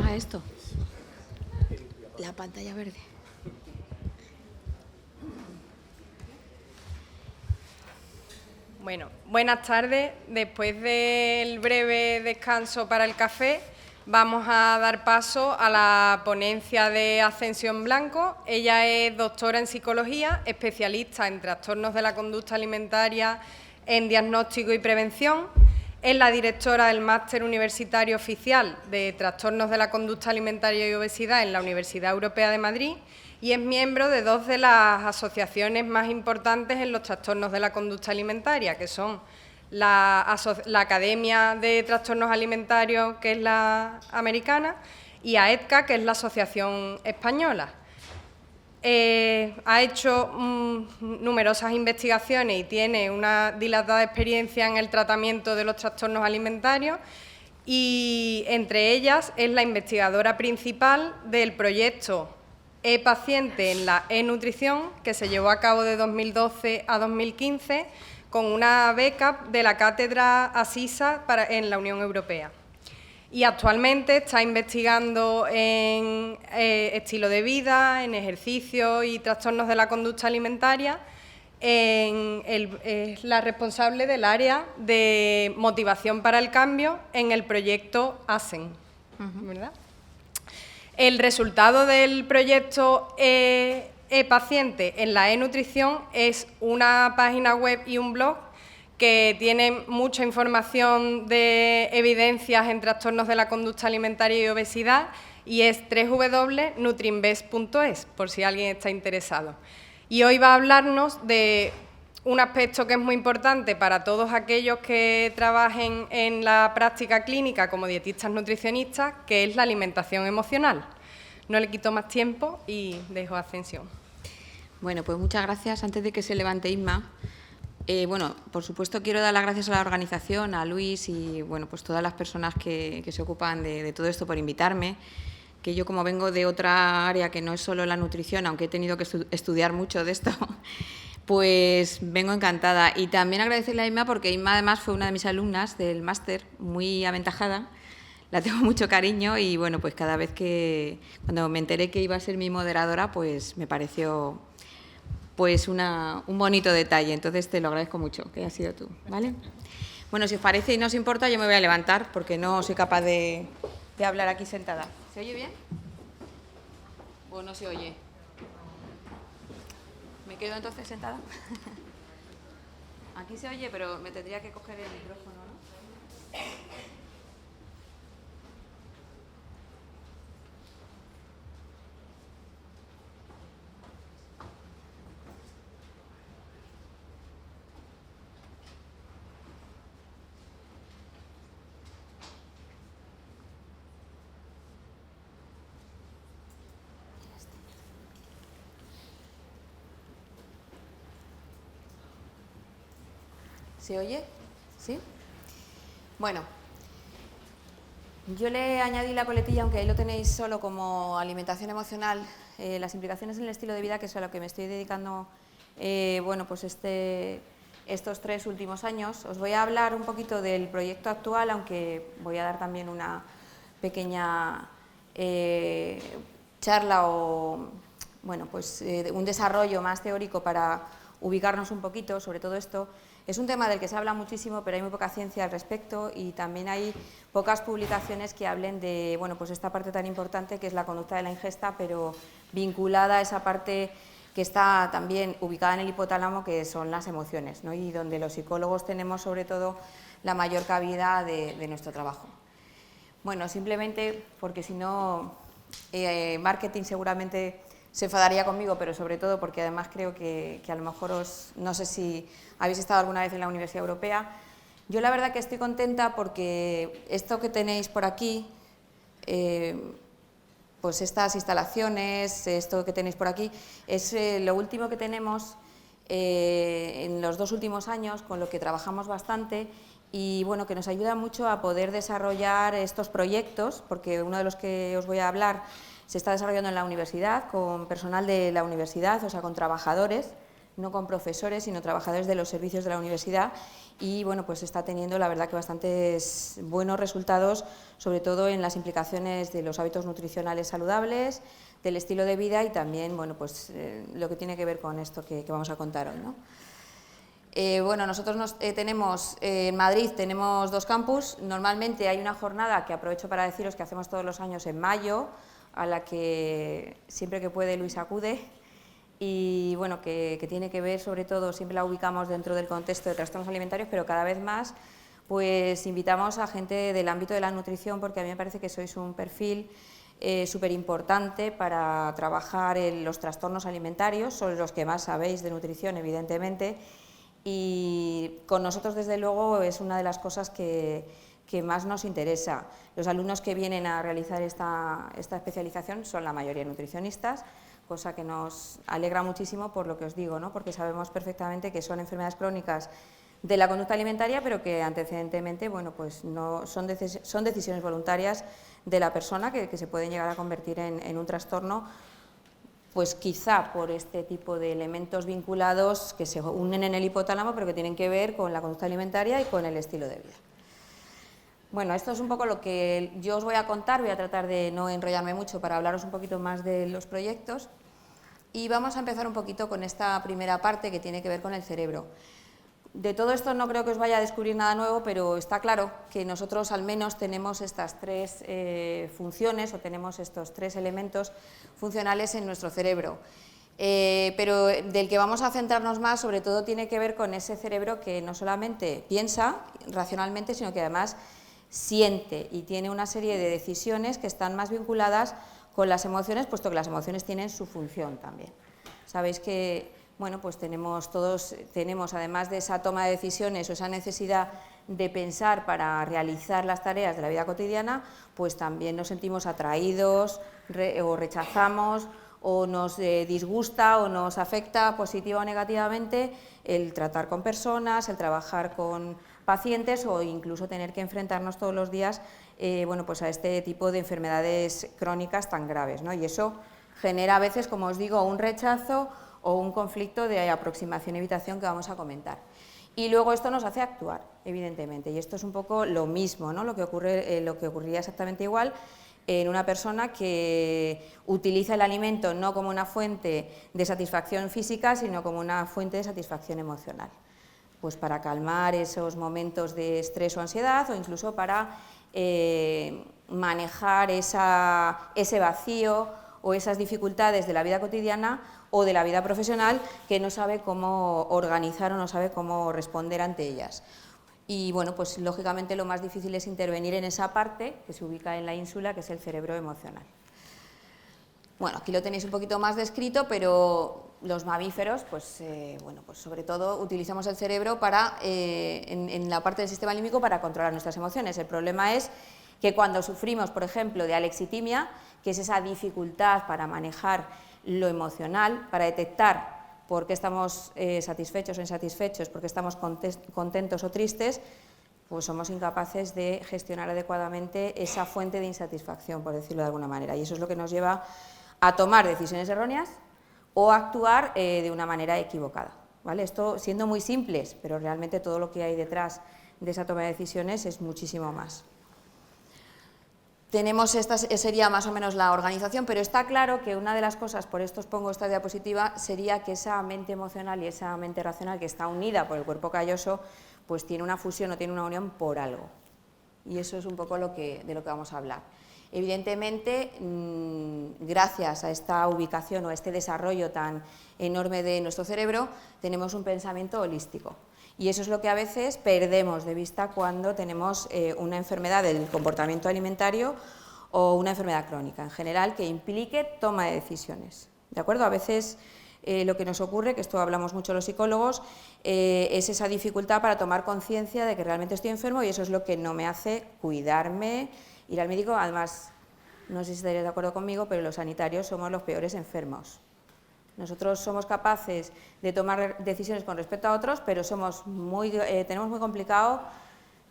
a esto? La pantalla verde. Bueno, buenas tardes. Después del breve descanso para el café, vamos a dar paso a la ponencia de Ascensión Blanco. Ella es doctora en psicología, especialista en trastornos de la conducta alimentaria, en diagnóstico y prevención. Es la directora del Máster Universitario Oficial de Trastornos de la Conducta Alimentaria y Obesidad en la Universidad Europea de Madrid y es miembro de dos de las asociaciones más importantes en los trastornos de la conducta alimentaria, que son la Academia de Trastornos Alimentarios, que es la americana, y AETCA, que es la Asociación Española. Ha hecho numerosas investigaciones y tiene una dilatada experiencia en el tratamiento de los trastornos alimentarios y entre ellas es la investigadora principal del proyecto E-Paciente en la E-Nutrición, que se llevó a cabo de 2012 a 2015 con una beca de la Cátedra Asisa en la Unión Europea. Y actualmente está investigando en estilo de vida, en ejercicio y trastornos de la conducta alimentaria. Es la responsable del área de motivación para el cambio en el proyecto ASEN, ¿verdad? El resultado del proyecto E-Paciente en la E-Nutrición es una página web y un blog que tienen mucha información de evidencias en trastornos de la conducta alimentaria y obesidad y es www.nutrinvest.es, por si alguien está interesado. Y hoy va a hablarnos de un aspecto que es muy importante para todos aquellos que trabajen en la práctica clínica como dietistas nutricionistas, que es la alimentación emocional. No le quito más tiempo y dejo a Ascensión. Bueno, pues muchas gracias. Antes de que se levante Inma, bueno, por supuesto quiero dar las gracias a la organización, a Luis y bueno, pues todas las personas que se ocupan de todo esto por invitarme, que yo como vengo de otra área que no es solo la nutrición, aunque he tenido que estudiar mucho de esto, pues vengo encantada. Y también agradecerle a Inma porque Inma además fue una de mis alumnas del máster, muy aventajada, la tengo mucho cariño y bueno, pues cada vez cuando me enteré que iba a ser mi moderadora, pues me pareció pues un bonito detalle, entonces te lo agradezco mucho, que hayas sido tú, ¿vale? Bueno, si os parece y no os importa, yo me voy a levantar porque no soy capaz de hablar aquí sentada. ¿Se oye bien? ¿O no se oye? ¿Me quedo entonces sentada? Aquí se oye, pero me tendría que coger el micrófono, ¿no? ¿Se oye? ¿Sí? Bueno, yo le añadí la coletilla, aunque ahí lo tenéis solo como alimentación emocional, las implicaciones en el estilo de vida, que es a lo que me estoy dedicando, bueno, pues estos 3 últimos años. Os voy a hablar un poquito del proyecto actual, aunque voy a dar también una pequeña charla o, bueno, pues un desarrollo más teórico para ubicarnos un poquito sobre todo esto. Es un tema del que se habla muchísimo, pero hay muy poca ciencia al respecto y también hay pocas publicaciones que hablen de, bueno, pues esta parte tan importante que es la conducta de la ingesta, pero vinculada a esa parte que está también ubicada en el hipotálamo, que son las emociones, ¿no? Y donde los psicólogos tenemos sobre todo la mayor cabida de nuestro trabajo. Bueno, simplemente porque si no, marketing seguramente se enfadaría conmigo, pero sobre todo porque además creo que a lo mejor no sé si habéis estado alguna vez en la Universidad Europea. Yo la verdad que estoy contenta porque esto que tenéis por aquí, pues estas instalaciones, esto que tenéis por aquí, es lo último que tenemos en los 2 últimos años, con lo que trabajamos bastante y bueno, que nos ayuda mucho a poder desarrollar estos proyectos, porque uno de los que os voy a hablar se está desarrollando en la universidad, con personal de la universidad, o sea, con trabajadores no con profesores, sino trabajadores de los servicios de la universidad, y bueno, pues está teniendo la verdad que bastantes buenos resultados, sobre todo en las implicaciones de los hábitos nutricionales saludables, del estilo de vida y también bueno, pues, lo que tiene que ver con esto que vamos a contar hoy, ¿no? Bueno, nosotros tenemos en Madrid tenemos 2 campus. Normalmente hay una jornada que aprovecho para deciros que hacemos todos los años en mayo, a la que siempre que puede Luis acude, y bueno, que tiene que ver sobre todo, siempre la ubicamos dentro del contexto de trastornos alimentarios, pero cada vez más pues invitamos a gente del ámbito de la nutrición, porque a mí me parece que sois un perfil súper importante para trabajar en los trastornos alimentarios, sois los que más sabéis de nutrición, evidentemente, y con nosotros desde luego es una de las cosas que más nos interesa. Los alumnos que vienen a realizar esta especialización son la mayoría nutricionistas, cosa que nos alegra muchísimo por lo que os digo, ¿no? Porque sabemos perfectamente que son enfermedades crónicas de la conducta alimentaria, pero que antecedentemente bueno, pues no, son decisiones voluntarias de la persona que se pueden llegar a convertir en un trastorno, pues quizá por este tipo de elementos vinculados que se unen en el hipotálamo, pero que tienen que ver con la conducta alimentaria y con el estilo de vida. Bueno, esto es un poco lo que yo os voy a contar, voy a tratar de no enrollarme mucho para hablaros un poquito más de los proyectos, y vamos a empezar un poquito con esta primera parte que tiene que ver con el cerebro. De todo esto no creo que os vaya a descubrir nada nuevo, pero está claro que nosotros al menos tenemos estas 3 funciones, o tenemos estos 3 elementos funcionales en nuestro cerebro. Pero del que vamos a centrarnos más, sobre todo, tiene que ver con ese cerebro que no solamente piensa racionalmente, sino que además siente y tiene una serie de decisiones que están más vinculadas con las emociones, puesto que las emociones tienen su función también. Sabéis que bueno, pues todos tenemos, además de esa toma de decisiones o esa necesidad de pensar para realizar las tareas de la vida cotidiana, pues también nos sentimos atraídos o rechazamos, o nos disgusta o nos afecta positiva o negativamente el tratar con personas, el trabajar con pacientes, o incluso tener que enfrentarnos todos los días bueno, pues a este tipo de enfermedades crónicas tan graves, ¿no? Y eso genera a veces, como os digo, un rechazo o un conflicto de aproximación y evitación que vamos a comentar. Y luego esto nos hace actuar, evidentemente, y esto es un poco lo mismo, ¿no? Lo que ocurriría exactamente igual en una persona que utiliza el alimento no como una fuente de satisfacción física, sino como una fuente de satisfacción emocional, pues para calmar esos momentos de estrés o ansiedad, o incluso para manejar ese vacío o esas dificultades de la vida cotidiana o de la vida profesional que no sabe cómo organizar o no sabe cómo responder ante ellas. Y bueno, pues lógicamente lo más difícil es intervenir en esa parte que se ubica en la ínsula, que es el cerebro emocional. Bueno, aquí lo tenéis un poquito más descrito, pero los mamíferos, pues, bueno, pues sobre todo utilizamos el cerebro para, en la parte del sistema límbico, para controlar nuestras emociones. El problema es que cuando sufrimos, por ejemplo, de alexitimia, que es esa dificultad para manejar lo emocional, para detectar por qué estamos satisfechos o insatisfechos, por qué estamos contentos o tristes, pues somos incapaces de gestionar adecuadamente esa fuente de insatisfacción, por decirlo de alguna manera. Y eso es lo que nos lleva a tomar decisiones erróneas o a actuar de una manera equivocada, ¿vale? Esto siendo muy simples, pero realmente todo lo que hay detrás de esa toma de decisiones es muchísimo más. Tenemos, esta sería más o menos la organización, pero está claro que una de las cosas, por esto os pongo esta diapositiva, sería que esa mente emocional y esa mente racional que está unida por el cuerpo calloso, pues tiene una fusión o tiene una unión por algo. Y eso es un poco de lo que vamos a hablar. Evidentemente, gracias a esta ubicación o a este desarrollo tan enorme de nuestro cerebro, tenemos un pensamiento holístico. Y eso es lo que a veces perdemos de vista cuando tenemos una enfermedad del comportamiento alimentario o una enfermedad crónica en general que implique toma de decisiones, ¿de acuerdo? A veces lo que nos ocurre, que esto hablamos mucho los psicólogos, es esa dificultad para tomar conciencia de que realmente estoy enfermo, y eso es lo que no me hace cuidarme, ir al médico. Además, no sé si estaréis de acuerdo conmigo, pero los sanitarios somos los peores enfermos. Nosotros somos capaces de tomar decisiones con respecto a otros, pero tenemos muy complicado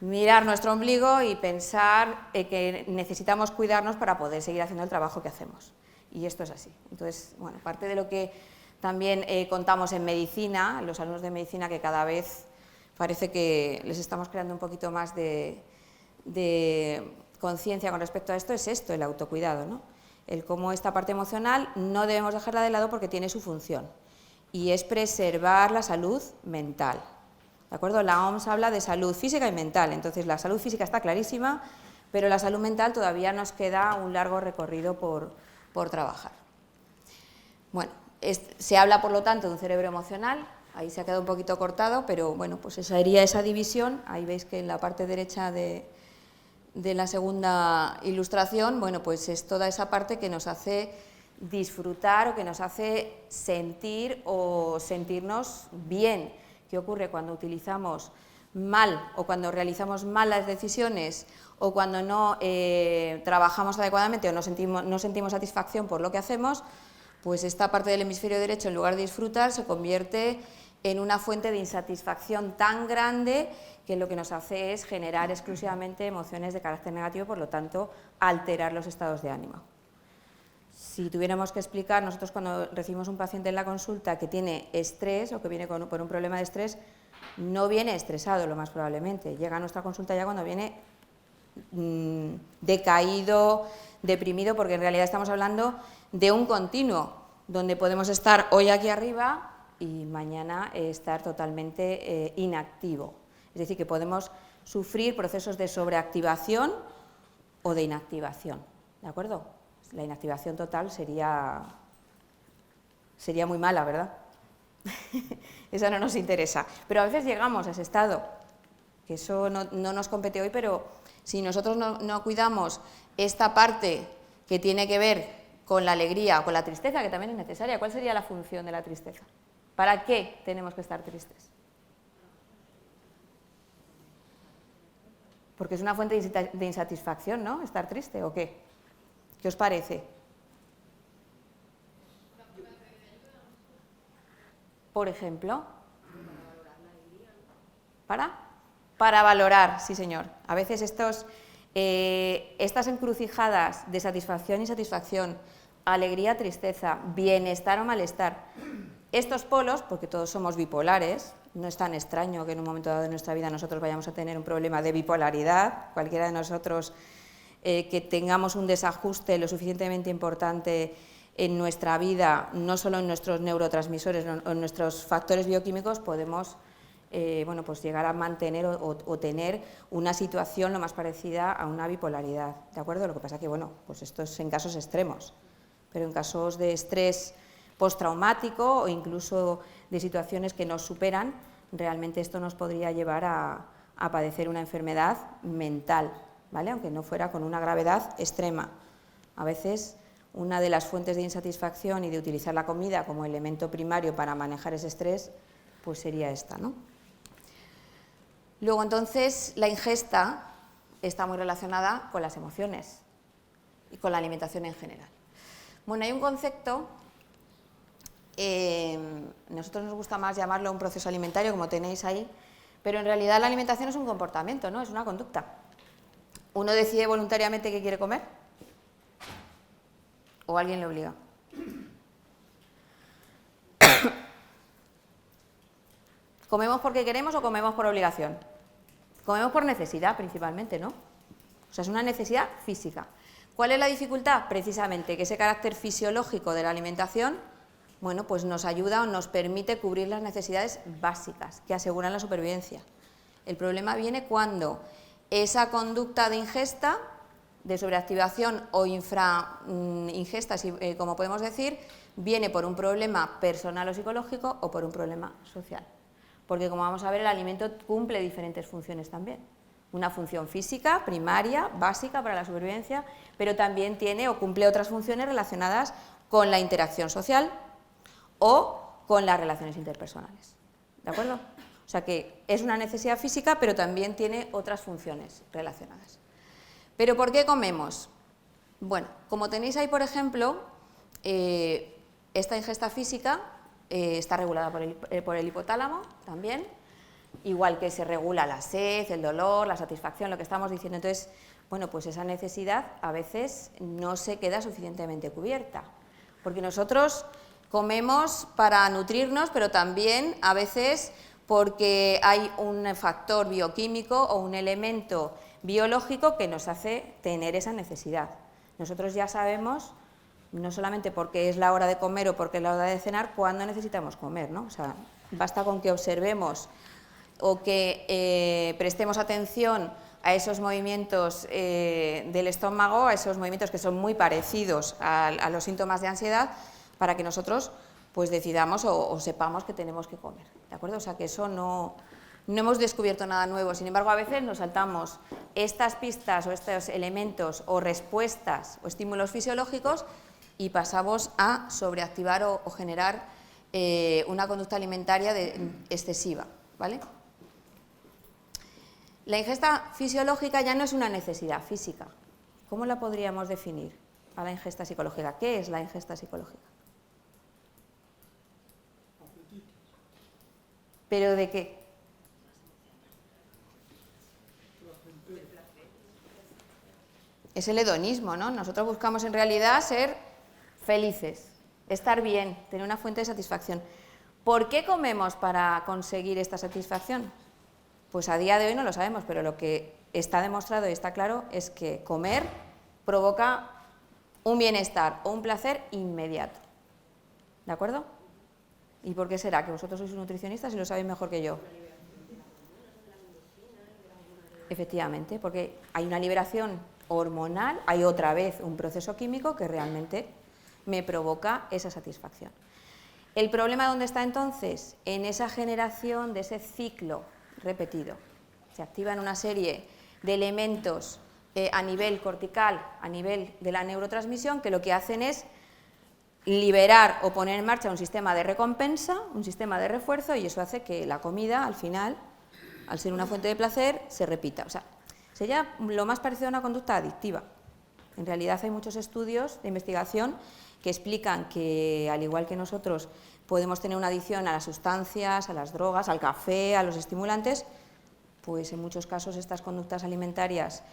mirar nuestro ombligo y pensar que necesitamos cuidarnos para poder seguir haciendo el trabajo que hacemos. Y esto es así. Entonces, bueno, parte de lo que También contamos en medicina, los alumnos de medicina, que cada vez parece que les estamos creando un poquito más de conciencia con respecto a esto, es esto, el autocuidado, ¿no? El cómo esta parte emocional no debemos dejarla de lado porque tiene su función, y es preservar la salud mental. ¿De acuerdo? La OMS habla de salud física y mental, entonces la salud física está clarísima, pero la salud mental todavía nos queda un largo recorrido por trabajar. Bueno, se habla por lo tanto de un cerebro emocional, ahí se ha quedado un poquito cortado, pero bueno, pues esa sería esa división. Ahí veis que en la parte derecha de la segunda ilustración, bueno, pues es toda esa parte que nos hace disfrutar o que nos hace sentir o sentirnos bien. ¿Qué ocurre cuando utilizamos mal o cuando realizamos malas decisiones o cuando no trabajamos adecuadamente o no sentimos satisfacción por lo que hacemos? Pues esta parte del hemisferio derecho, en lugar de disfrutar, se convierte en una fuente de insatisfacción tan grande que lo que nos hace es generar exclusivamente emociones de carácter negativo, por lo tanto, alterar los estados de ánimo. Si tuviéramos que explicar, nosotros cuando recibimos un paciente en la consulta que tiene estrés o que viene por un problema de estrés, no viene estresado, lo más probablemente. Llega a nuestra consulta ya cuando viene decaído, deprimido, porque en realidad estamos hablando de un continuo, donde podemos estar hoy aquí arriba y mañana estar totalmente inactivo. Es decir, que podemos sufrir procesos de sobreactivación o de inactivación, ¿de acuerdo? La inactivación total sería muy mala, ¿verdad? Esa no nos interesa. Pero a veces llegamos a ese estado, que eso no nos compete hoy, pero si nosotros no cuidamos esta parte que tiene que ver con la alegría o con la tristeza, que también es necesaria, ¿cuál sería la función de la tristeza? ¿Para qué tenemos que estar tristes? Porque es una fuente de insatisfacción, ¿no? Estar triste, ¿o qué? ¿Qué os parece? Por ejemplo, para valorar, sí señor. A veces estas encrucijadas de satisfacción y insatisfacción, alegría, tristeza, bienestar o malestar, estos polos, porque todos somos bipolares, no es tan extraño que en un momento dado de nuestra vida nosotros vayamos a tener un problema de bipolaridad, cualquiera de nosotros que tengamos un desajuste lo suficientemente importante en nuestra vida, no solo en nuestros neurotransmisores o en nuestros factores bioquímicos, podemos bueno, pues llegar a mantener o tener una situación lo más parecida a una bipolaridad, ¿de acuerdo? Lo que pasa que, bueno, pues esto es en casos extremos, pero en casos de estrés postraumático o incluso de situaciones que nos superan, realmente esto nos podría llevar a padecer una enfermedad mental, ¿vale? Aunque no fuera con una gravedad extrema. A veces una de las fuentes de insatisfacción y de utilizar la comida como elemento primario para manejar ese estrés, pues sería esta, ¿no? Luego, entonces, la ingesta está muy relacionada con las emociones y con la alimentación en general. Bueno, hay un concepto, nosotros nos gusta más llamarlo un proceso alimentario, como tenéis ahí, pero en realidad la alimentación es un comportamiento, ¿no? Es una conducta. ¿Uno decide voluntariamente qué quiere comer? ¿O alguien le obliga? ¿Comemos porque queremos o comemos por obligación? Comemos por necesidad principalmente, ¿no? O sea, es una necesidad física. ¿Cuál es la dificultad? Precisamente que ese carácter fisiológico de la alimentación, bueno, pues nos ayuda o nos permite cubrir las necesidades básicas que aseguran la supervivencia. El problema viene cuando esa conducta de ingesta, de sobreactivación o infraingesta, como podemos decir, viene por un problema personal o psicológico o por un problema social. Porque, como vamos a ver, el alimento cumple diferentes funciones también. Una función física, primaria, básica para la supervivencia, pero también tiene o cumple otras funciones relacionadas con la interacción social o con las relaciones interpersonales. ¿De acuerdo? O sea que es una necesidad física, pero también tiene otras funciones relacionadas. ¿Pero por qué comemos? Bueno, como tenéis ahí, por ejemplo, esta ingesta física está regulada por el hipotálamo también, igual que se regula la sed, el dolor, la satisfacción, lo que estamos diciendo. Entonces, bueno, pues esa necesidad a veces no se queda suficientemente cubierta, porque nosotros Comemos para nutrirnos, pero también a veces porque hay un factor bioquímico o un elemento biológico que nos hace tener esa necesidad. Nosotros ya sabemos, no solamente porque es la hora de comer o porque es la hora de cenar, cuándo necesitamos comer, ¿no? O sea, basta con que observemos o que prestemos atención a esos movimientos del estómago, a esos movimientos que son muy parecidos a los síntomas de ansiedad, para que nosotros pues decidamos o sepamos que tenemos que comer, ¿de acuerdo? O sea, que eso no hemos descubierto nada nuevo. Sin embargo, a veces nos saltamos estas pistas o estos elementos o respuestas o estímulos fisiológicos y pasamos a sobreactivar o generar una conducta alimentaria excesiva, ¿vale? La ingesta fisiológica ya no es una necesidad física. ¿Cómo la podríamos definir a la ingesta psicológica? ¿Qué es la ingesta psicológica? ¿Pero de qué? Es el hedonismo, ¿no? Nosotros buscamos en realidad ser felices, estar bien, tener una fuente de satisfacción. ¿Por qué comemos para conseguir esta satisfacción? Pues a día de hoy no lo sabemos, pero lo que está demostrado y está claro es que comer provoca un bienestar o un placer inmediato. ¿De acuerdo? ¿Y por qué será? Que vosotros sois nutricionistas y lo sabéis mejor que yo. Efectivamente, porque hay una liberación hormonal, hay otra vez un proceso químico que realmente me provoca esa satisfacción. ¿El problema dónde está entonces? En esa generación de ese ciclo repetido. Se activan una serie de elementos a nivel cortical, a nivel de la neurotransmisión, que lo que hacen es liberar o poner en marcha un sistema de recompensa, un sistema de refuerzo, y eso hace que la comida, al final, al ser una fuente de placer, se repita. O sea, sería lo más parecido a una conducta adictiva. En realidad hay muchos estudios de investigación que explican que, al igual que nosotros podemos tener una adicción a las sustancias, a las drogas, al café, a los estimulantes, pues en muchos casos estas conductas alimentarias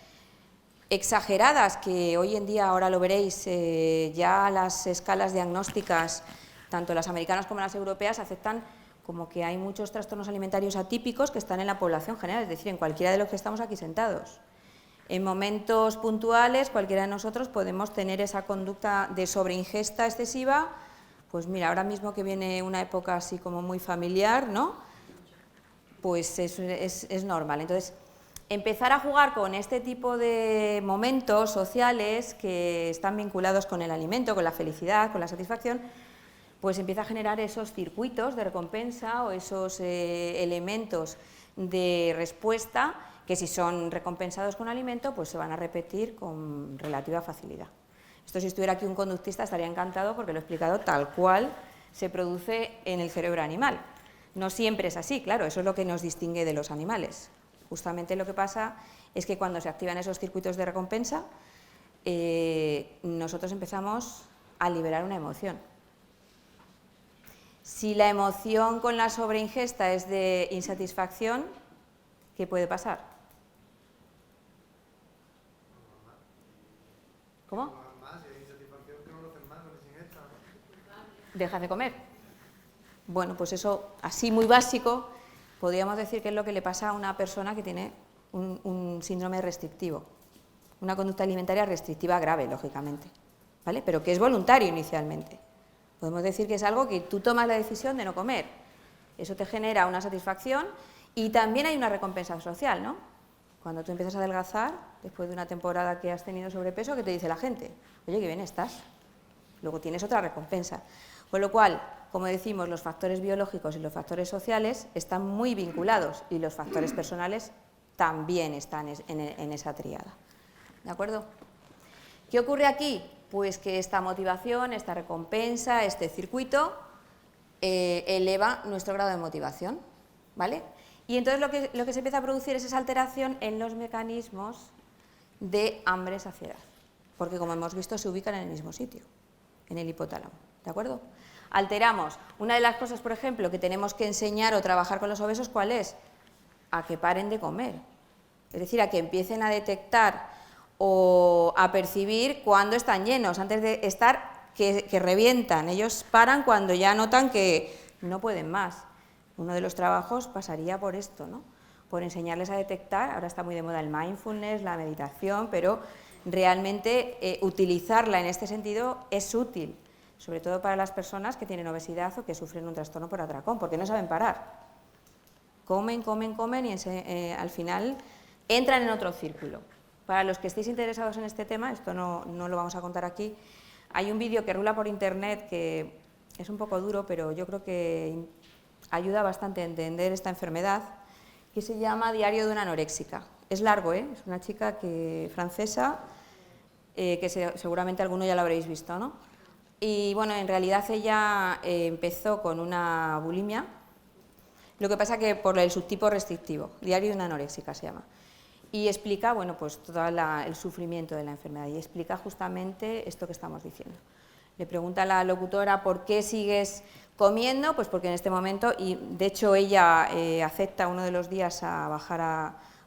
exageradas, que hoy en día, ahora lo veréis, ya las escalas diagnósticas, tanto las americanas como las europeas, aceptan como que hay muchos trastornos alimentarios atípicos que están en la población general, es decir, en cualquiera de los que estamos aquí sentados. En momentos puntuales, cualquiera de nosotros podemos tener esa conducta de sobreingesta excesiva. Pues mira, ahora mismo que viene una época así como muy familiar, ¿no? Pues es normal. Entonces, empezar a jugar con este tipo de momentos sociales que están vinculados con el alimento, con la felicidad, con la satisfacción, pues empieza a generar esos circuitos de recompensa o esos elementos de respuesta que, si son recompensados con alimento, pues se van a repetir con relativa facilidad. Esto, si estuviera aquí un conductista, estaría encantado porque lo he explicado tal cual se produce en el cerebro animal. No siempre es así, claro, eso es lo que nos distingue de los animales. Justamente lo que pasa es que cuando se activan esos circuitos de recompensa, nosotros empezamos a liberar una emoción. Si la emoción con la sobreingesta es de insatisfacción, ¿qué puede pasar? ¿Cómo? Dejas de comer. Bueno, pues eso, así muy básico, podríamos decir que es lo que le pasa a una persona que tiene un síndrome restrictivo, una conducta alimentaria restrictiva grave, lógicamente, ¿vale? Pero que es voluntario inicialmente. Podemos decir que es algo que tú tomas la decisión de no comer. Eso te genera una satisfacción y también hay una recompensa social, ¿no? Cuando tú empiezas a adelgazar, después de una temporada que has tenido sobrepeso, ¿qué te dice la gente? Oye, qué bien estás. Luego tienes otra recompensa. Con lo cual, como decimos, los factores biológicos y los factores sociales están muy vinculados y los factores personales también están en esa tríada. ¿De acuerdo? ¿Qué ocurre aquí? Pues que esta motivación, esta recompensa, este circuito eleva nuestro grado de motivación, ¿vale? Y entonces lo que se empieza a producir es esa alteración en los mecanismos de hambre-saciedad, porque, como hemos visto, se ubican en el mismo sitio, en el hipotálamo, ¿de acuerdo? Alteramos. Una de las cosas, por ejemplo, que tenemos que enseñar o trabajar con los obesos, ¿cuál es? A que paren de comer, es decir, a que empiecen a detectar o a percibir cuando están llenos, antes de estar que revientan, ellos paran cuando ya notan que no pueden más. Uno de los trabajos pasaría por esto, ¿no? Por enseñarles a detectar, ahora está muy de moda el mindfulness, la meditación, pero realmente utilizarla en este sentido es útil, sobre todo para las personas que tienen obesidad o que sufren un trastorno por atracón, porque no saben parar. Comen, comen, comen y al final entran en otro círculo. Para los que estéis interesados en este tema, esto no lo vamos a contar aquí, hay un vídeo que rula por internet que es un poco duro, pero yo creo que ayuda bastante a entender esta enfermedad, que se llama Diario de una anoréxica. Es largo, es una chica francesa, que seguramente alguno ya lo habréis visto, ¿no? Y bueno, en realidad ella empezó con una bulimia, lo que pasa que por el subtipo restrictivo, Diario de una anoréxica se llama. Y explica, bueno, pues todo el sufrimiento de la enfermedad y explica justamente esto que estamos diciendo. Le pregunta a la locutora, ¿por qué sigues comiendo? Pues porque en este momento, y de hecho ella acepta uno de los días a bajar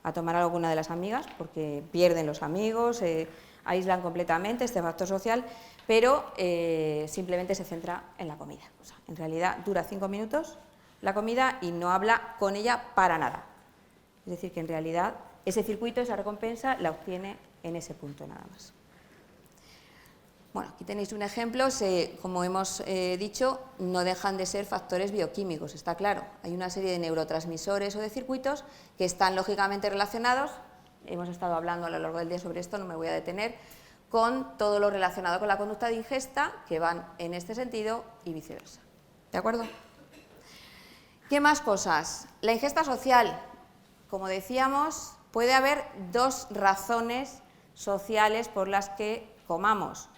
a tomar algo con una de las amigas, porque pierden los amigos, aíslan completamente este factor social, pero simplemente se centra en la comida. O sea, en realidad dura 5 minutos la comida y no habla con ella para nada. Es decir, que en realidad ese circuito, esa recompensa, la obtiene en ese punto nada más. Bueno, aquí tenéis un ejemplo, como hemos dicho, no dejan de ser factores bioquímicos, está claro. Hay una serie de neurotransmisores o de circuitos que están lógicamente relacionados, hemos estado hablando a lo largo del día sobre esto, no me voy a detener, con todo lo relacionado con la conducta de ingesta, que van en este sentido y viceversa. ¿De acuerdo? ¿Qué más cosas? La ingesta social, como decíamos, puede haber dos razones sociales por las que comamos.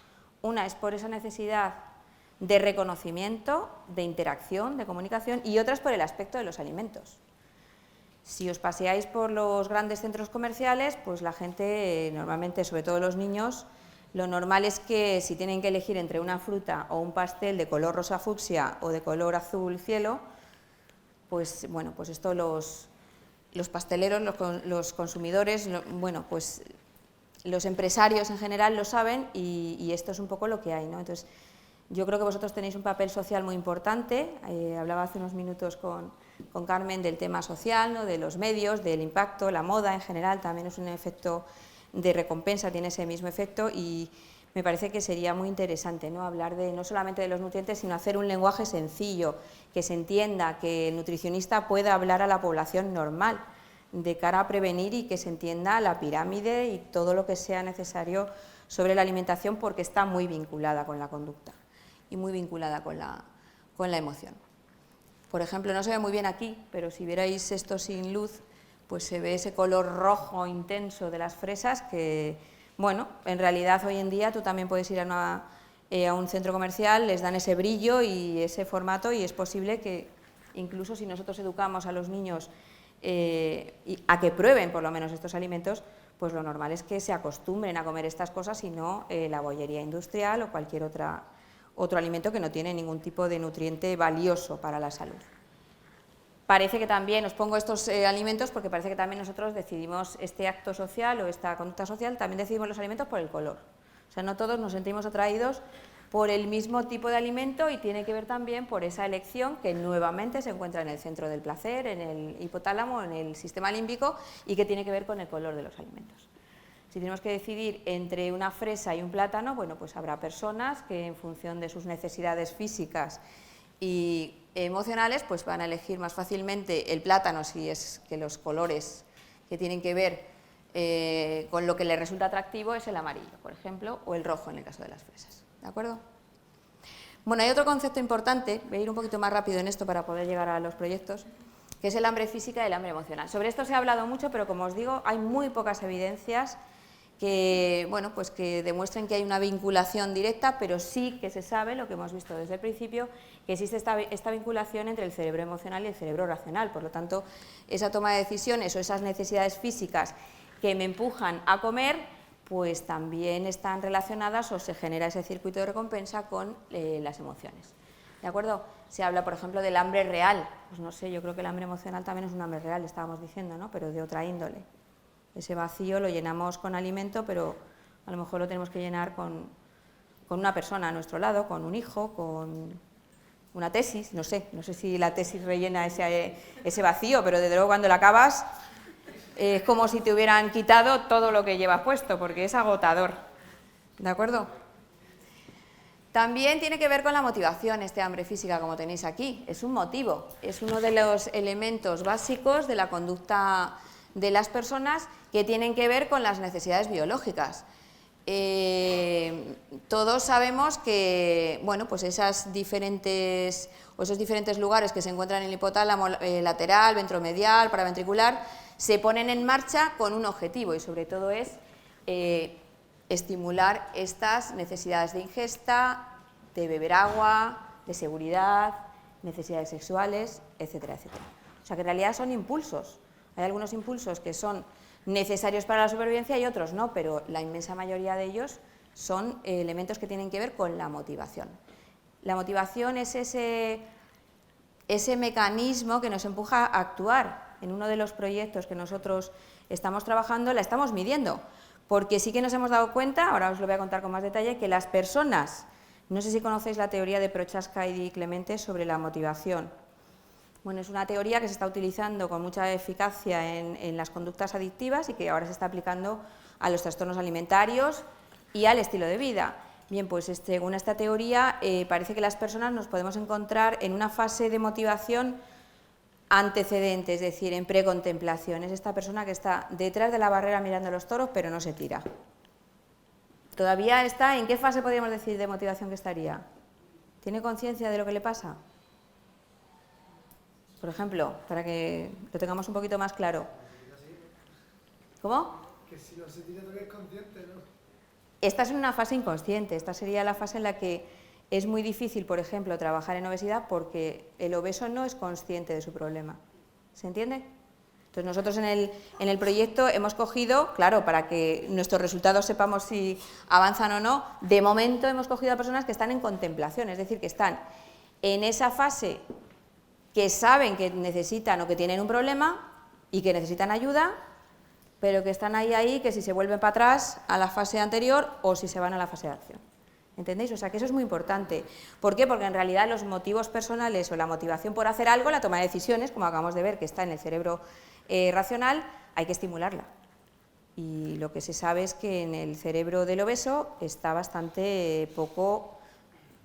Una es por esa necesidad de reconocimiento, de interacción, de comunicación, y otra es por el aspecto de los alimentos. Si os paseáis por los grandes centros comerciales, pues la gente, normalmente, sobre todo los niños, lo normal es que si tienen que elegir entre una fruta o un pastel de color rosa fucsia o de color azul cielo, pues bueno, pues esto los pasteleros, los consumidores, bueno, pues los empresarios en general lo saben y esto es un poco lo que hay, ¿no? Entonces, yo creo que vosotros tenéis un papel social muy importante. Hablaba hace unos minutos con Carmen del tema social, ¿no? De los medios, del impacto, la moda en general también es un efecto de recompensa, tiene ese mismo efecto y me parece que sería muy interesante, ¿no? Hablar no solamente de los nutrientes, sino hacer un lenguaje sencillo, que se entienda, que el nutricionista pueda hablar a la población normal, de cara a prevenir y que se entienda la pirámide y todo lo que sea necesario sobre la alimentación, porque está muy vinculada con la conducta y muy vinculada con la emoción. Por ejemplo, no se ve muy bien aquí, pero si vierais esto sin luz, pues se ve ese color rojo intenso de las fresas que, bueno, en realidad hoy en día tú también puedes ir a un centro comercial, les dan ese brillo y ese formato y es posible que incluso si nosotros educamos a los niños a que prueben por lo menos estos alimentos, pues lo normal es que se acostumbren a comer estas cosas y no la bollería industrial o cualquier otro alimento que no tiene ningún tipo de nutriente valioso para la salud. Parece que también, os pongo estos alimentos porque parece que también nosotros decidimos este acto social o esta conducta social, también decidimos los alimentos por el color. O sea, no todos nos sentimos atraídos por el mismo tipo de alimento y tiene que ver también por esa elección que nuevamente se encuentra en el centro del placer, en el hipotálamo, en el sistema límbico y que tiene que ver con el color de los alimentos. Si tenemos que decidir entre una fresa y un plátano, bueno, pues habrá personas que en función de sus necesidades físicas y emocionales, pues van a elegir más fácilmente el plátano si es que los colores que tienen que ver con lo que les resulta atractivo es el amarillo, por ejemplo, o el rojo en el caso de las fresas. ¿De acuerdo? Bueno, hay otro concepto importante, voy a ir un poquito más rápido en esto para poder llegar a los proyectos, que es el hambre física y el hambre emocional. Sobre esto se ha hablado mucho, pero como os digo, hay muy pocas evidencias que, bueno, pues que demuestren que hay una vinculación directa, pero sí que se sabe, lo que hemos visto desde el principio, que existe esta vinculación entre el cerebro emocional y el cerebro racional. Por lo tanto, esa toma de decisiones o esas necesidades físicas que me empujan a comer, pues también están relacionadas o se genera ese circuito de recompensa con las emociones. ¿De acuerdo? Se habla, por ejemplo, del hambre real. Pues no sé, yo creo que el hambre emocional también es un hambre real, estábamos diciendo, ¿no? Pero de otra índole. Ese vacío lo llenamos con alimento, pero a lo mejor lo tenemos que llenar con con una persona a nuestro lado, con un hijo, con una tesis, no sé si la tesis rellena ese vacío, pero desde luego cuando la acabas es como si te hubieran quitado todo lo que llevas puesto, porque es agotador, ¿de acuerdo? También tiene que ver con la motivación, este hambre física, como tenéis aquí, es un motivo, es uno de los elementos básicos de la conducta de las personas que tienen que ver con las necesidades biológicas. Todos sabemos que, bueno, pues esos diferentes lugares que se encuentran en el hipotálamo lateral, ventromedial, paraventricular, se ponen en marcha con un objetivo y sobre todo es estimular estas necesidades de ingesta, de beber agua, de seguridad, necesidades sexuales, etcétera, etcétera. O sea que en realidad son impulsos. Hay algunos impulsos que son necesarios para la supervivencia y otros no, pero la inmensa mayoría de ellos son elementos que tienen que ver con la motivación. La motivación es ese mecanismo que nos empuja a actuar. En uno de los proyectos que nosotros estamos trabajando la estamos midiendo, porque sí que nos hemos dado cuenta, ahora os lo voy a contar con más detalle, que las personas, no sé si conocéis la teoría de Prochaska y Di Clemente sobre la motivación. Bueno, es una teoría que se está utilizando con mucha eficacia en las conductas adictivas y que ahora se está aplicando a los trastornos alimentarios y al estilo de vida. Bien, pues según esta teoría parece que las personas nos podemos encontrar en una fase de motivación antecedente, es decir, en precontemplación. Es esta persona que está detrás de la barrera mirando a los toros, pero no se tira. ¿Todavía está? ¿En qué fase podríamos decir de motivación que estaría? ¿Tiene conciencia de lo que le pasa? Por ejemplo, para que lo tengamos un poquito más claro. ¿Cómo? Que si no se tira todavía es consciente, ¿no? Esta es una fase inconsciente, esta sería la fase en la que es muy difícil, por ejemplo, trabajar en obesidad porque el obeso no es consciente de su problema. ¿Se entiende? Entonces nosotros en el proyecto hemos cogido, claro, para que nuestros resultados sepamos si avanzan o no, de momento hemos cogido a personas que están en contemplación, es decir, que están en esa fase que saben que necesitan o que tienen un problema y que necesitan ayuda, pero que están ahí, que si se vuelven para atrás a la fase anterior o si se van a la fase de acción. ¿Entendéis? O sea, que eso es muy importante. ¿Por qué? Porque en realidad los motivos personales o la motivación por hacer algo, la toma de decisiones, como acabamos de ver que está en el cerebro racional, hay que estimularla. Y lo que se sabe es que en el cerebro del obeso está bastante poco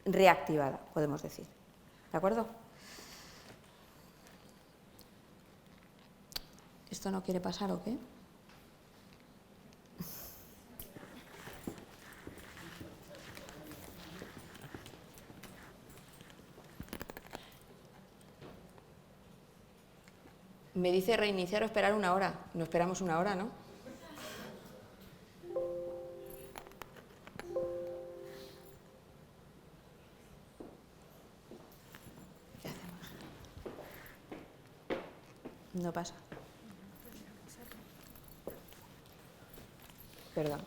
reactivada, podemos decir. ¿De acuerdo? ¿Esto no quiere pasar o qué? Me dice reiniciar o esperar 1 hora. No esperamos 1 hora, ¿no? ¿Qué hacemos? No pasa. Perdón.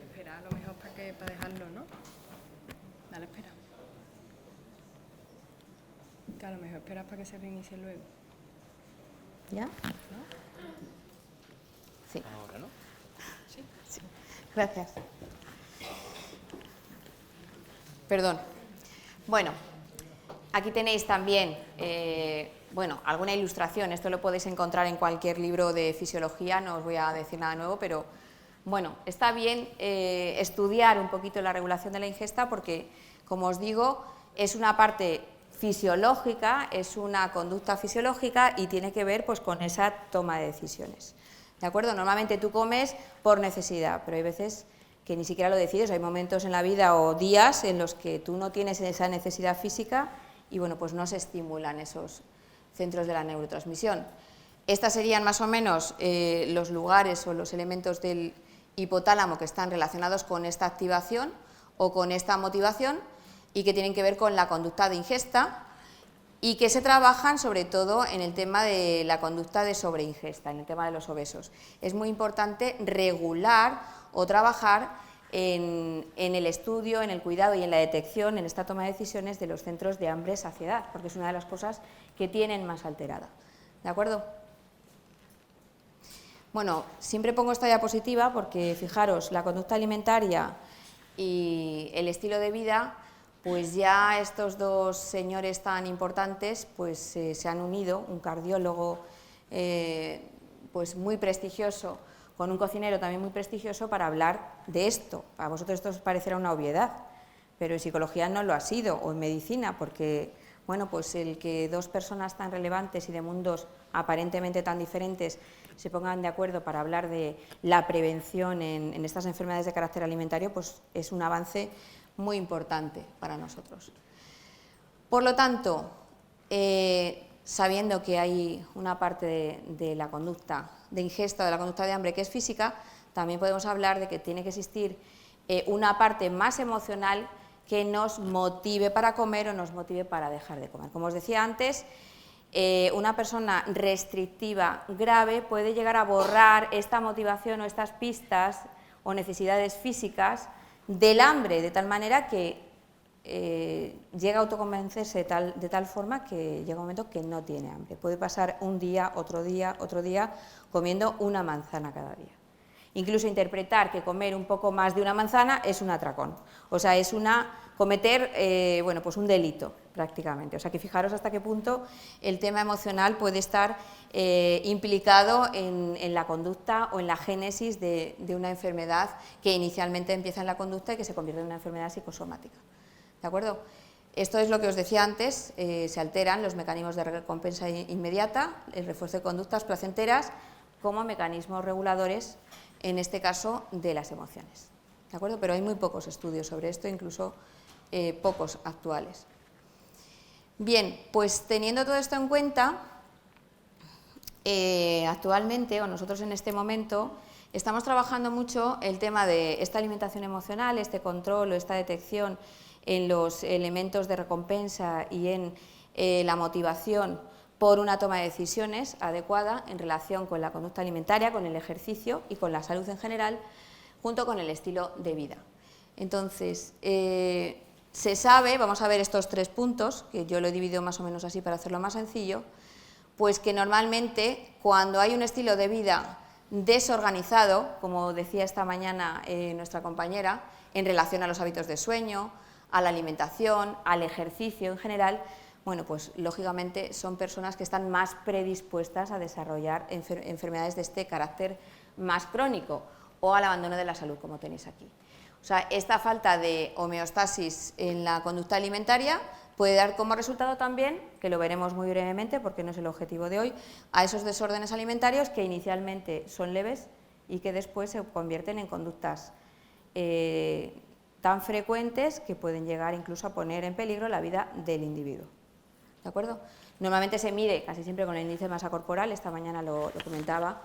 Espera, a lo mejor para dejarlo, ¿no? Dale, espera. Que a lo mejor esperas para que se reinicie luego. ¿Ya? ¿No? Sí. Ahora, ¿no? Sí. Sí. Gracias. Perdón. Bueno, aquí tenéis también, alguna ilustración. Esto lo podéis encontrar en cualquier libro de fisiología, no os voy a decir nada nuevo, pero bueno, está bien estudiar un poquito la regulación de la ingesta porque, como os digo, es una parte fisiológica, es una conducta fisiológica y tiene que ver pues, con esa toma de decisiones. ¿De acuerdo? Normalmente tú comes por necesidad, pero hay veces que ni siquiera lo decides, hay momentos en la vida o días en los que tú no tienes esa necesidad física y bueno, pues no se estimulan esos centros de la neurotransmisión. Estas serían más o menos los lugares o los elementos del hipotálamo que están relacionados con esta activación o con esta motivación y que tienen que ver con la conducta de ingesta y que se trabajan sobre todo en el tema de la conducta de sobreingesta, en el tema de los obesos. Es muy importante regular o trabajar en el estudio, en el cuidado y en la detección, en esta toma de decisiones de los centros de hambre-saciedad, porque es una de las cosas que tienen más alterada. ¿De acuerdo? Bueno, siempre pongo esta diapositiva porque, fijaros, la conducta alimentaria y el estilo de vida, pues ya estos dos señores tan importantes pues se han unido, un cardiólogo pues muy prestigioso con un cocinero también muy prestigioso para hablar de esto. A vosotros esto os parecerá una obviedad, pero en psicología no lo ha sido, o en medicina, porque bueno, pues el que dos personas tan relevantes y de mundos aparentemente tan diferentes se pongan de acuerdo para hablar de la prevención en estas enfermedades de carácter alimentario, pues es un avance muy importante para nosotros. Por lo tanto, sabiendo que hay una parte de la conducta de ingesta, de la conducta de hambre que es física, también podemos hablar de que tiene que existir una parte más emocional que nos motive para comer o nos motive para dejar de comer. Como os decía antes, una persona restrictiva grave puede llegar a borrar esta motivación o estas pistas o necesidades físicas del hambre, de tal manera que llega a autoconvencerse de tal forma que llega un momento que no tiene hambre. Puede pasar un día, otro día comiendo una manzana cada día. Incluso interpretar que comer un poco más de una manzana es un atracón, o sea, es cometer bueno, pues un delito prácticamente. O sea, que fijaros hasta qué punto el tema emocional puede estar implicado en la conducta o en la génesis de una enfermedad que inicialmente empieza en la conducta y que se convierte en una enfermedad psicosomática. ¿De acuerdo? Esto es lo que os decía antes, se alteran los mecanismos de recompensa inmediata, el refuerzo de conductas placenteras como mecanismos reguladores, en este caso, de las emociones. ¿De acuerdo? Pero hay muy pocos estudios sobre esto, incluso pocos actuales. Bien, pues teniendo todo esto en cuenta, actualmente, o nosotros en este momento, estamos trabajando mucho el tema de esta alimentación emocional, este control o esta detección en los elementos de recompensa y en la motivación por una toma de decisiones adecuada en relación con la conducta alimentaria, con el ejercicio y con la salud en general, junto con el estilo de vida. Entonces, se sabe, vamos a ver estos 3 puntos, que yo lo he dividido más o menos así para hacerlo más sencillo, pues que normalmente cuando hay un estilo de vida desorganizado, como decía esta mañana nuestra compañera, en relación a los hábitos de sueño, a la alimentación, al ejercicio en general, bueno, pues lógicamente son personas que están más predispuestas a desarrollar enfermedades de este carácter más crónico o al abandono de la salud, como tenéis aquí. O sea, esta falta de homeostasis en la conducta alimentaria puede dar como resultado también, que lo veremos muy brevemente porque no es el objetivo de hoy, a esos desórdenes alimentarios que inicialmente son leves y que después se convierten en conductas tan frecuentes que pueden llegar incluso a poner en peligro la vida del individuo. ¿De acuerdo? Normalmente se mide casi siempre con el índice de masa corporal, esta mañana lo comentaba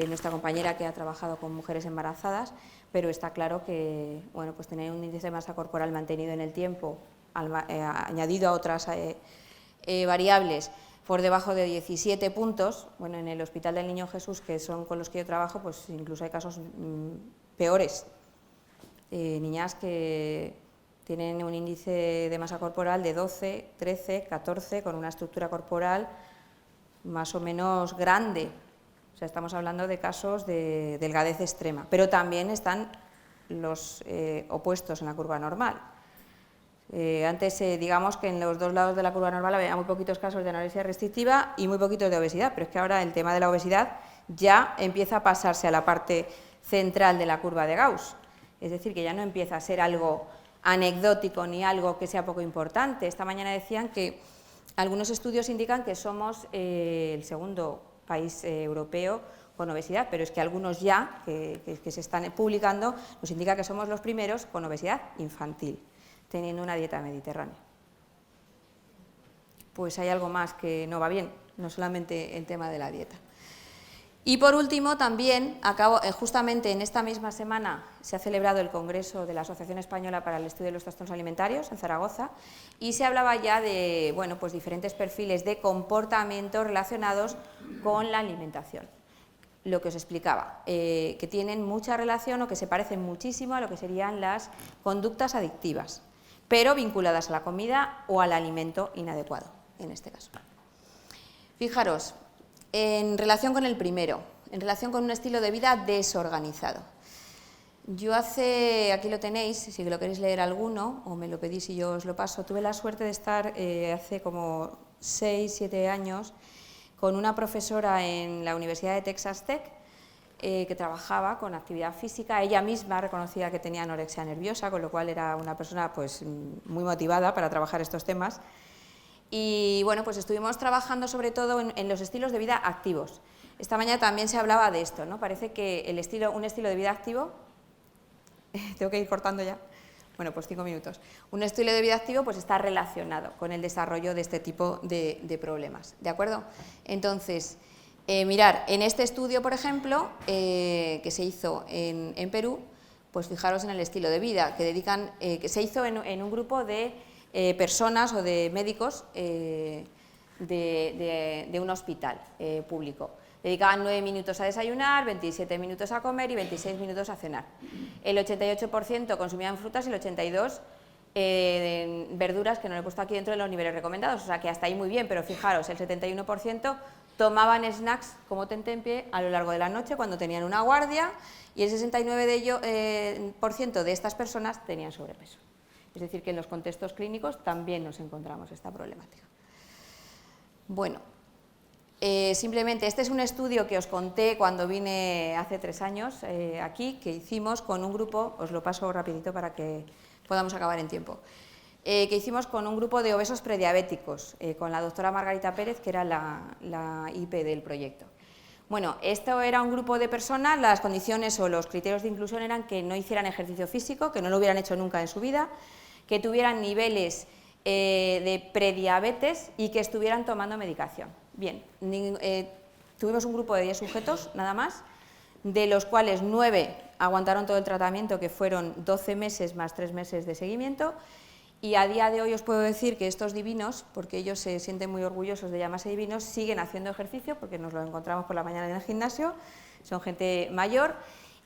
nuestra compañera que ha trabajado con mujeres embarazadas, pero está claro que bueno, pues tener un índice de masa corporal mantenido en el tiempo, añadido a otras variables, por debajo de 17 puntos, bueno, en el Hospital del Niño Jesús, que son con los que yo trabajo, pues incluso hay casos peores, niñas que tienen un índice de masa corporal de 12, 13, 14, con una estructura corporal más o menos grande. O sea, estamos hablando de casos de delgadez extrema, pero también están los opuestos en la curva normal. Antes, digamos que en los dos lados de la curva normal había muy poquitos casos de anorexia restrictiva y muy poquitos de obesidad, pero es que ahora el tema de la obesidad ya empieza a pasarse a la parte central de la curva de Gauss. Es decir, que ya no empieza a ser algo anecdótico ni algo que sea poco importante. Esta mañana decían que algunos estudios indican que somos el segundo país europeo con obesidad, pero es que algunos ya, que se están publicando, nos indica que somos los primeros con obesidad infantil, teniendo una dieta mediterránea. Pues hay algo más que no va bien, no solamente el tema de la dieta. Y por último, también, justamente en esta misma semana se ha celebrado el Congreso de la Asociación Española para el Estudio de los Trastornos Alimentarios en Zaragoza y se hablaba ya de bueno, pues diferentes perfiles de comportamiento relacionados con la alimentación. lo que os explicaba, que tienen mucha relación o que se parecen muchísimo a lo que serían las conductas adictivas, pero vinculadas a la comida o al alimento inadecuado, en este caso. Fijaros, en relación con el primero, en relación con un estilo de vida desorganizado. Yo aquí lo tenéis, si lo queréis leer alguno, o me lo pedís y yo os lo paso, tuve la suerte de estar hace como 6, 7 años con una profesora en la Universidad de Texas Tech que trabajaba con actividad física. Ella misma reconocía que tenía anorexia nerviosa, con lo cual era una persona pues, muy motivada para trabajar estos temas. Y bueno, pues estuvimos trabajando sobre todo en los estilos de vida activos. Esta mañana también se hablaba de esto, ¿no? Parece que un estilo de vida activo, tengo que ir cortando ya, bueno, pues 5 minutos. Un estilo de vida activo pues está relacionado con el desarrollo de este tipo de problemas, ¿de acuerdo? Entonces, mirar, en este estudio, por ejemplo, que se hizo en Perú, pues fijaros en el estilo de vida que se hizo en un grupo de personas o de médicos de un hospital público. Dedicaban 9 minutos a desayunar, 27 minutos a comer y 26 minutos a cenar. El 88% consumían frutas y el 82% verduras, que no lo he puesto aquí dentro de los niveles recomendados, o sea que hasta ahí muy bien, pero fijaros, el 71% tomaban snacks como tentempié a lo largo de la noche cuando tenían una guardia y el 69% de estas personas tenían sobrepeso. Es decir, que en los contextos clínicos también nos encontramos esta problemática. Bueno, simplemente este es un estudio que os conté cuando vine hace 3 años aquí, que hicimos con un grupo, os lo paso rapidito para que podamos acabar en tiempo, que hicimos con un grupo de obesos prediabéticos, con la doctora Margarita Pérez, que era la IP del proyecto. Bueno, esto era un grupo de personas, las condiciones o los criterios de inclusión eran que no hicieran ejercicio físico, que no lo hubieran hecho nunca en su vida, que tuvieran niveles de prediabetes y que estuvieran tomando medicación. Bien, tuvimos un grupo de 10 sujetos, nada más, de los cuales 9 aguantaron todo el tratamiento, que fueron 12 meses más 3 meses de seguimiento, y a día de hoy os puedo decir que estos divinos, porque ellos se sienten muy orgullosos de llamarse divinos, siguen haciendo ejercicio, porque nos lo encontramos por la mañana en el gimnasio, son gente mayor,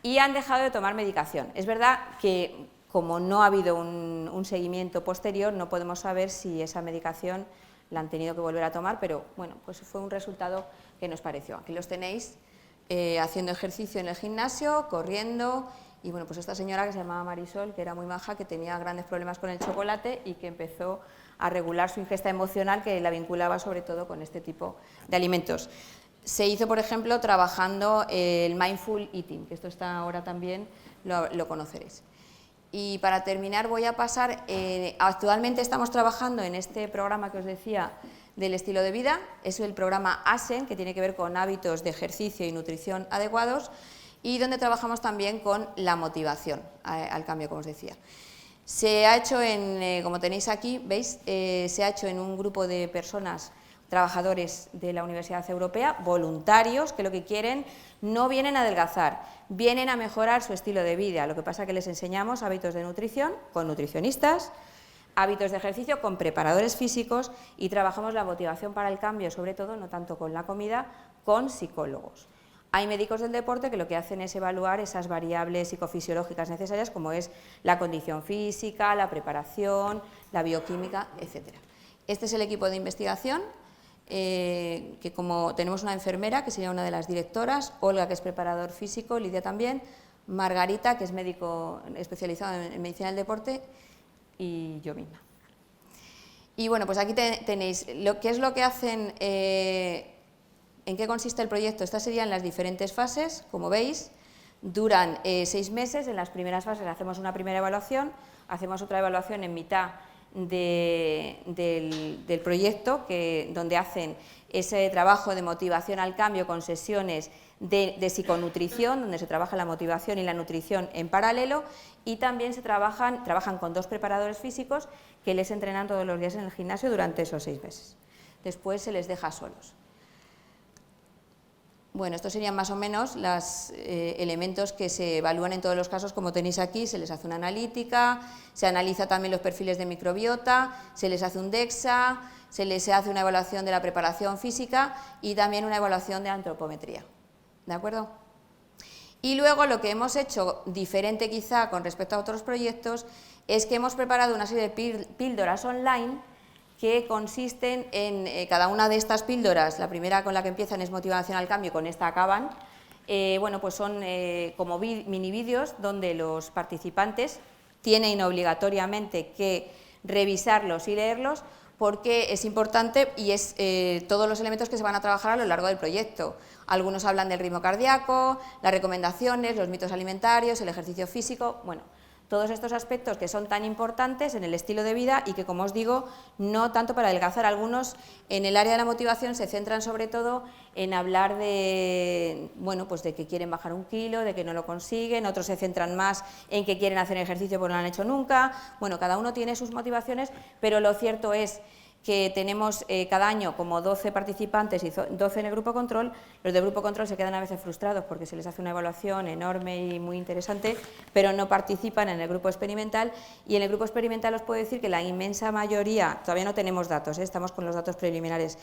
y han dejado de tomar medicación. Es verdad que, como no ha habido un seguimiento posterior, no podemos saber si esa medicación la han tenido que volver a tomar, pero bueno, pues fue un resultado que nos pareció. Aquí los tenéis haciendo ejercicio en el gimnasio, corriendo, y bueno, pues esta señora que se llamaba Marisol, que era muy maja, que tenía grandes problemas con el chocolate y que empezó a regular su ingesta emocional, que la vinculaba sobre todo con este tipo de alimentos. Se hizo, por ejemplo, trabajando el Mindful Eating, que esto está ahora también, lo conoceréis. Y para terminar voy a pasar, actualmente estamos trabajando en este programa que os decía del estilo de vida, es el programa ASEN, que tiene que ver con hábitos de ejercicio y nutrición adecuados, y donde trabajamos también con la motivación al cambio, como os decía. Se ha hecho como tenéis aquí, ¿veis? Se ha hecho en un grupo de personas, trabajadores de la Universidad Europea, voluntarios, que lo que quieren no vienen a adelgazar, vienen a mejorar su estilo de vida. Lo que pasa es que les enseñamos hábitos de nutrición con nutricionistas, hábitos de ejercicio con preparadores físicos y trabajamos la motivación para el cambio, sobre todo, no tanto con la comida, con psicólogos. Hay médicos del deporte que lo que hacen es evaluar esas variables psicofisiológicas necesarias, como es la condición física, la preparación, la bioquímica, etc. Este es el equipo de investigación, que como tenemos una enfermera, que sería una de las directoras, Olga, que es preparador físico, Lidia también, Margarita, que es médico especializado en medicina del deporte, y yo misma. Y bueno, pues aquí tenéis qué es lo que hacen, en qué consiste el proyecto. Estas serían las diferentes fases, como veis, duran 6 meses. En las primeras fases hacemos una primera evaluación, hacemos otra evaluación en mitad del proyecto, donde hacen ese trabajo de motivación al cambio con sesiones de psiconutrición, donde se trabaja la motivación y la nutrición en paralelo, y también trabajan con 2 preparadores físicos que les entrenan todos los días en el gimnasio durante esos 6 meses. Después se les deja solos. Bueno, estos serían más o menos los elementos que se evalúan en todos los casos, como tenéis aquí. Se les hace una analítica, se analiza también los perfiles de microbiota, se les hace un DEXA, se les hace una evaluación de la preparación física y también una evaluación de antropometría. ¿de acuerdo? Y luego lo que hemos hecho diferente quizá con respecto a otros proyectos es que hemos preparado una serie de píldoras online que consisten en cada una de estas píldoras. La primera con la que empiezan es motivación al cambio, con esta acaban. Bueno, pues son como mini vídeos donde los participantes tienen obligatoriamente que revisarlos y leerlos, porque es importante y es todos los elementos que se van a trabajar a lo largo del proyecto. Algunos hablan del ritmo cardíaco, las recomendaciones, los mitos alimentarios, el ejercicio físico, bueno, todos estos aspectos que son tan importantes en el estilo de vida y que, como os digo, no tanto para adelgazar. Algunos en el área de la motivación se centran sobre todo en hablar de, bueno, pues de que quieren bajar 1 kilo, de que no lo consiguen, otros se centran más en que quieren hacer ejercicio porque no lo han hecho nunca. Bueno, cada uno tiene sus motivaciones, pero lo cierto es que tenemos cada año como 12 participantes y 12 en el grupo control. Los del grupo control se quedan a veces frustrados porque se les hace una evaluación enorme y muy interesante, pero no participan en el grupo experimental, y en el grupo experimental os puedo decir que la inmensa mayoría, todavía no tenemos datos, estamos con los datos preliminares,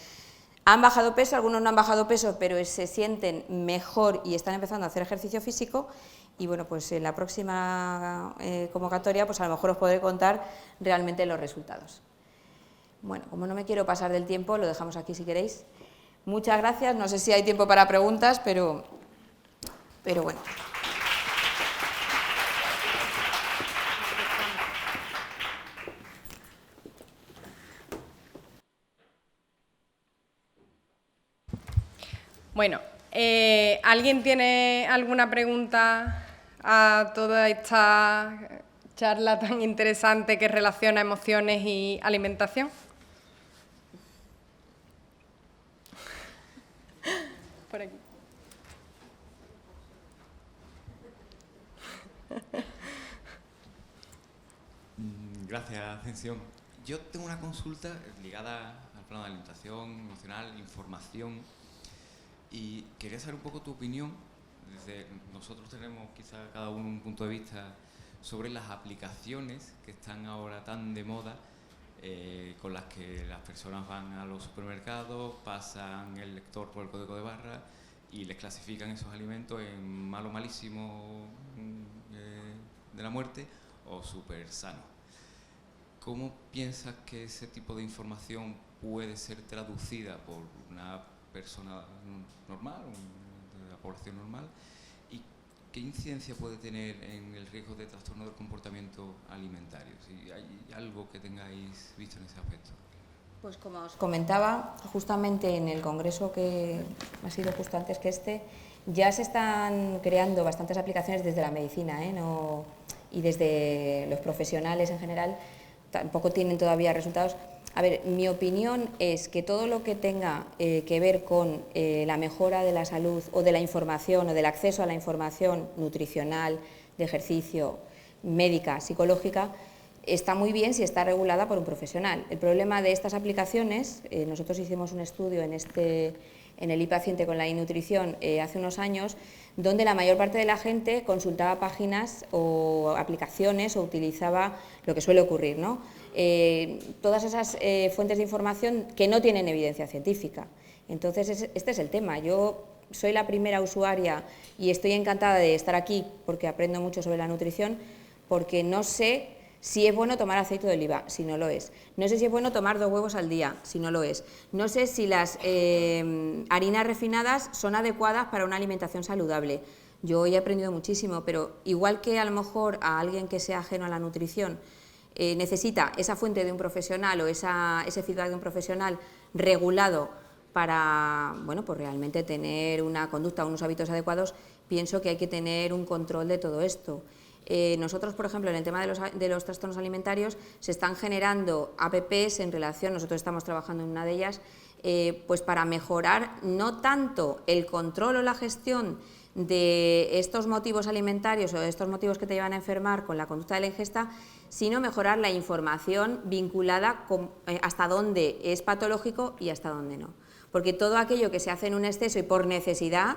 han bajado peso, algunos no han bajado peso, pero se sienten mejor y están empezando a hacer ejercicio físico. Y bueno, pues en la próxima convocatoria pues a lo mejor os podré contar realmente los resultados. Bueno, como no me quiero pasar del tiempo, lo dejamos aquí si queréis. Muchas gracias, no sé si hay tiempo para preguntas, pero bueno. Bueno, ¿alguien tiene alguna pregunta a toda esta charla tan interesante que relaciona emociones y alimentación? Por aquí. Gracias, Ascensión. Yo tengo una consulta ligada al plano de alimentación, emocional, información, y quería saber un poco tu opinión. Nosotros tenemos quizá cada uno un punto de vista sobre las aplicaciones que están ahora tan de moda, con las que las personas van a los supermercados, pasan el lector por el código de barra y les clasifican esos alimentos en malo, malísimo, de la muerte, o súper sano. ¿Cómo piensas que ese tipo de información puede ser traducida por una persona normal, de la población normal? ¿Y qué incidencia puede tener en el riesgo de trastorno del comportamiento alimentario? Si hay algo que tengáis visto en ese aspecto. Pues como os comentaba, justamente en el congreso que ha sido justo antes que este, ya se están creando bastantes aplicaciones desde la medicina, y desde los profesionales en general. Tampoco tienen todavía resultados. A ver, mi opinión es que todo lo que tenga que ver con la mejora de la salud o de la información o del acceso a la información nutricional, de ejercicio, médica, psicológica, está muy bien si está regulada por un profesional. El problema de estas aplicaciones, nosotros hicimos un estudio en el iPaciente con la iNutrición hace unos años, donde la mayor parte de la gente consultaba páginas o aplicaciones o utilizaba lo que suele ocurrir, ¿no? Todas esas fuentes de información que no tienen evidencia científica. Entonces, este es el tema. Yo soy la primera usuaria y estoy encantada de estar aquí porque aprendo mucho sobre la nutrición, porque no sé si es bueno tomar aceite de oliva, si no lo es. No sé si es bueno tomar 2 huevos al día, si no lo es. No sé si las harinas refinadas son adecuadas para una alimentación saludable. Yo hoy he aprendido muchísimo, pero igual que a lo mejor a alguien que sea ajeno a la nutrición necesita esa fuente de un profesional o ese feedback de un profesional regulado para, bueno, pues realmente tener una conducta, unos hábitos adecuados, pienso que hay que tener un control de todo esto. Nosotros, por ejemplo, en el tema de los trastornos alimentarios, se están generando apps en relación, nosotros estamos trabajando en una de ellas, pues para mejorar no tanto el control o la gestión de estos motivos alimentarios o de estos motivos que te llevan a enfermar con la conducta de la ingesta, sino mejorar la información vinculada con hasta dónde es patológico y hasta dónde no. Porque todo aquello que se hace en un exceso y por necesidad,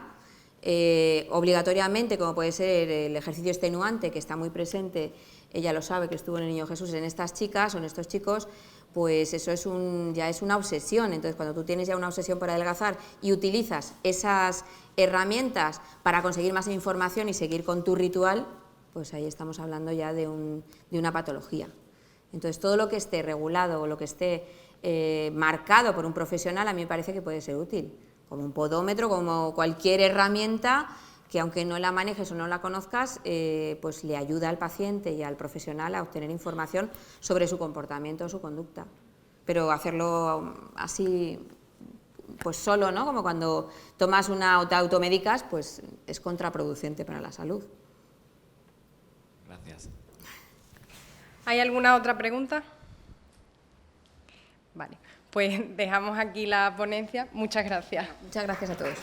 obligatoriamente, como puede ser el ejercicio extenuante, que está muy presente, ella lo sabe, que estuvo en el Niño Jesús, en estas chicas o en estos chicos, pues eso es ya es una obsesión. Entonces, cuando tú tienes ya una obsesión por adelgazar y utilizas esas herramientas para conseguir más información y seguir con tu ritual, pues ahí estamos hablando ya de una patología. Entonces, todo lo que esté regulado o lo que esté marcado por un profesional a mí me parece que puede ser útil, como un podómetro, como cualquier herramienta que aunque no la manejes o no la conozcas, pues le ayuda al paciente y al profesional a obtener información sobre su comportamiento o su conducta. Pero hacerlo así, pues solo, ¿no? Como cuando tomas te automedicas, pues es contraproducente para la salud. Gracias. ¿Hay alguna otra pregunta? Vale, pues dejamos aquí la ponencia. Muchas gracias. Muchas gracias a todos.